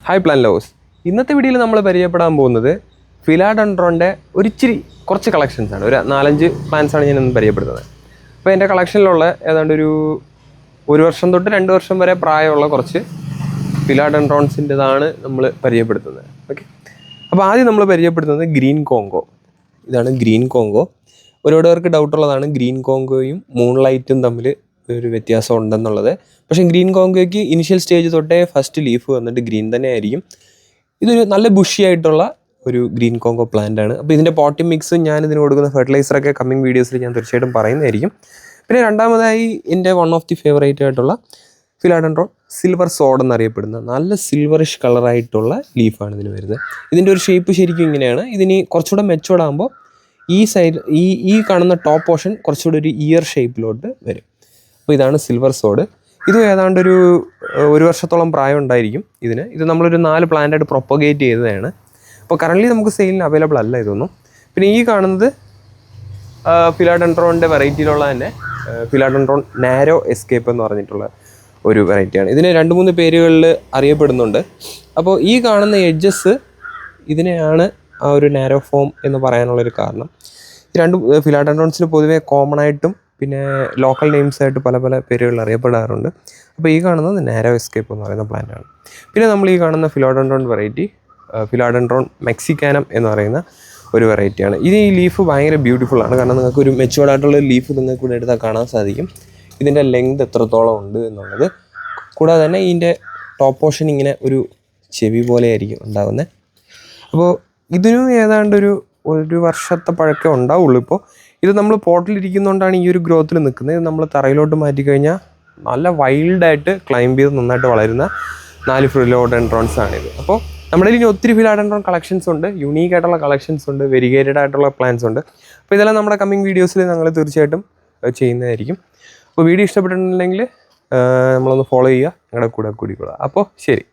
Hi plan lovers. ഇന്നത്തെ വീഡിയോയിൽ നമ്മൾ പരിചയപ്പെടാൻ പോകുന്നത് ഫിലാഡെൻഡ്രോൻ്റെ കുറച്ച് കളക്ഷൻസ് ആണ്. ഒരു 4-5 പ്ലാന്റ്സ് ആണ് ഞാൻ ഇന്ന് പരിചയപ്പെടുത്തുന്നത്. അപ്പോൾ എൻ്റെ കളക്ഷനിലുള്ള ഏതാണ്ട് ഒരു വർഷം തൊട്ട് 2 വർഷം വരെ പ്രായമുള്ള കുറച്ച് ഫിലാഡെൻഡ്രോൺസിൻ്റെതാണ് നമ്മൾ പരിചയപ്പെടുത്തുന്നത്. ഓക്കെ, അപ്പോൾ ആദ്യം നമ്മൾ പരിചയപ്പെടുത്തുന്നത് ഗ്രീൻ കോങ്കോ. ഇതാണ് ഗ്രീൻ കോങ്കോ. ഒരുപാട് പേർക്ക് ഡൗട്ടുള്ളതാണ് ഗ്രീൻ കോങ്കോയും മൂൺലൈറ്റും തമ്മിൽ ഒരു വ്യത്യാസം ഉണ്ടെന്നുള്ളത്. പക്ഷേ ഗ്രീൻ കോങ്കോയ്ക്ക് ഇനിഷ്യൽ സ്റ്റേജ് തൊട്ടേ ഫസ്റ്റ് ലീഫ് വന്നിട്ട് ഗ്രീൻ തന്നെ ആയിരിക്കും. ഇതൊരു നല്ല ബുഷി ആയിട്ടുള്ള ഒരു ഗ്രീൻ കോങ്കോ പ്ലാന്റ് ആണ്. അപ്പോൾ ഇതിൻ്റെ പോട്ടിംഗ് മിക്സും ഞാൻ ഇതിന് കൊടുക്കുന്ന ഫെർട്ടിലൈസറൊക്കെ കമ്മിങ് വീഡിയോസിൽ ഞാൻ തീർച്ചയായിട്ടും പറയുന്നതായിരിക്കും. പിന്നെ രണ്ടാമതായി എൻ്റെ വൺ ഓഫ് ദി ഫേവറേറ്റ് ആയിട്ടുള്ള ഫിലാഡെൻഡ്രോൺ സിൽവർ സോഡ് എന്നറിയപ്പെടുന്ന നല്ല സിൽവറിഷ് കളറായിട്ടുള്ള ലീഫാണ് ഇതിന് വരുന്നത്. ഇതിൻ്റെ ഒരു ഷേപ്പ് ശരിക്കും ഇങ്ങനെയാണ്. ഇതിന് കുറച്ചുകൂടെ മെച്ചുവേർഡ് ആകുമ്പോൾ ഈ സൈഡ് ഈ കാണുന്ന ടോപ്പ് പോർഷൻ കുറച്ചുകൂടി ഒരു ഇയർ ഷേപ്പിലോട്ട് വരും. അപ്പോൾ ഇതാണ് സിൽവർ സോഡ്. ഇത് ഏതാണ്ട് ഒരു വർഷത്തോളം പ്രായം ഉണ്ടായിരിക്കും ഇതിന്. ഇത് നമ്മളൊരു 4 പ്ലാന്റായിട്ട് പ്രൊപ്പഗേറ്റ് ചെയ്തതാണ്. അപ്പോൾ കറൻ്റ്ലി നമുക്ക് സെയിലിന് അവൈലബിൾ അല്ല ഇതൊന്നും. പിന്നെ ഈ കാണുന്നത് ഫിലാഡെൻഡ്രോണിൻ്റെ വെറൈറ്റിയിലുള്ള തന്നെ ഫിലാഡെൻഡ്രോൺ നാരോ എസ്കേപ്പ് എന്ന് പറഞ്ഞിട്ടുള്ള ഒരു വെറൈറ്റിയാണ്. ഇതിന് 2-3 പേരുകളിൽ അറിയപ്പെടുന്നുണ്ട്. അപ്പോൾ ഈ കാണുന്ന എഡ്ജസ് ഇതിനെയാണ് ആ ഒരു നാരോ ഫോം എന്ന് പറയാനുള്ളൊരു കാരണം. ഈ 2 ഫിലാഡെൻഡ്രോൺസിൽ പൊതുവെ കോമൺ ആയിട്ടും പിന്നെ ലോക്കൽ നെയിംസ് ആയിട്ട് പല പേരുകളിൽ അറിയപ്പെടാറുണ്ട്. അപ്പോൾ ഈ കാണുന്നത് നാരോ എസ്കേപ്പ് എന്ന് പറയുന്ന പ്ലാന്റാണ്. പിന്നെ നമ്മൾ ഈ കാണുന്ന ഫിലാഡെൻഡ്രോൺ വെറൈറ്റി ഫിലാഡെൻഡ്രോൺ മെക്സിക്കാനം എന്ന് പറയുന്ന ഒരു വെറൈറ്റിയാണ്. ഇത് ഈ ലീഫ് ഭയങ്കര ബ്യൂട്ടിഫുൾ ആണ്. കാരണം നിങ്ങൾക്ക് ഒരു മെച്ചുവേർഡ് ആയിട്ടുള്ള ലീഫ് നിങ്ങൾക്ക് ഇവിടെ എടുത്താൽ കാണാൻ സാധിക്കും. ഇതിൻ്റെ ലെങ്ത് എത്രത്തോളം ഉണ്ട് എന്നുള്ളത്. കൂടാതെ തന്നെ ഇതിൻ്റെ ടോപ്പ് പോർഷൻ ഇങ്ങനെ ഒരു ചെവി പോലെ ആയിരിക്കും ഉണ്ടാകുന്നത്. അപ്പോൾ ഇതിനും ഏതാണ്ട് ഒരു വർഷത്തെ പഴക്കേ ഉണ്ടാവുള്ളൂ. ഇപ്പോൾ ഇത് നമ്മൾ പോട്ടിലിരിക്കുന്നതുകൊണ്ടാണ് ഈ ഒരു ഗ്രോത്തിൽ നിൽക്കുന്നത്. ഇത് നമ്മൾ തറയിലോട്ട് മാറ്റിക്കഴിഞ്ഞാൽ നല്ല വൈൽഡായിട്ട് ക്ലൈംബ് ചെയ്ത് നന്നായിട്ട് വളരുന്ന 4 ഫിലാഡെൻഡ്രോൺസ് ആണിത്. അപ്പോൾ നമ്മുടെ ഇനി ഒത്തിരി ഫിലാഡെൻഡ്രോൺ കളക്ഷൻസ് ഉണ്ട്, യുണീക്ക് ആയിട്ടുള്ള കളക്ഷൻസ് ഉണ്ട്, വെരിഗേറ്റഡ് ആയിട്ടുള്ള പ്ലാന്റ്സ് ഉണ്ട്. അപ്പോൾ ഇതെല്ലാം നമ്മുടെ കമ്മിങ് വീഡിയോസിൽ ഞങ്ങൾ തീർച്ചയായിട്ടും ചെയ്യുന്നതായിരിക്കും. അപ്പോൾ വീഡിയോ ഇഷ്ടപ്പെട്ടിട്ടുണ്ടെങ്കിൽ നമ്മളൊന്ന് ഫോളോ ചെയ്യുക, ഞങ്ങളുടെ കൂടെ കൂടിക്കൊള്ളുക. അപ്പോൾ ശരി.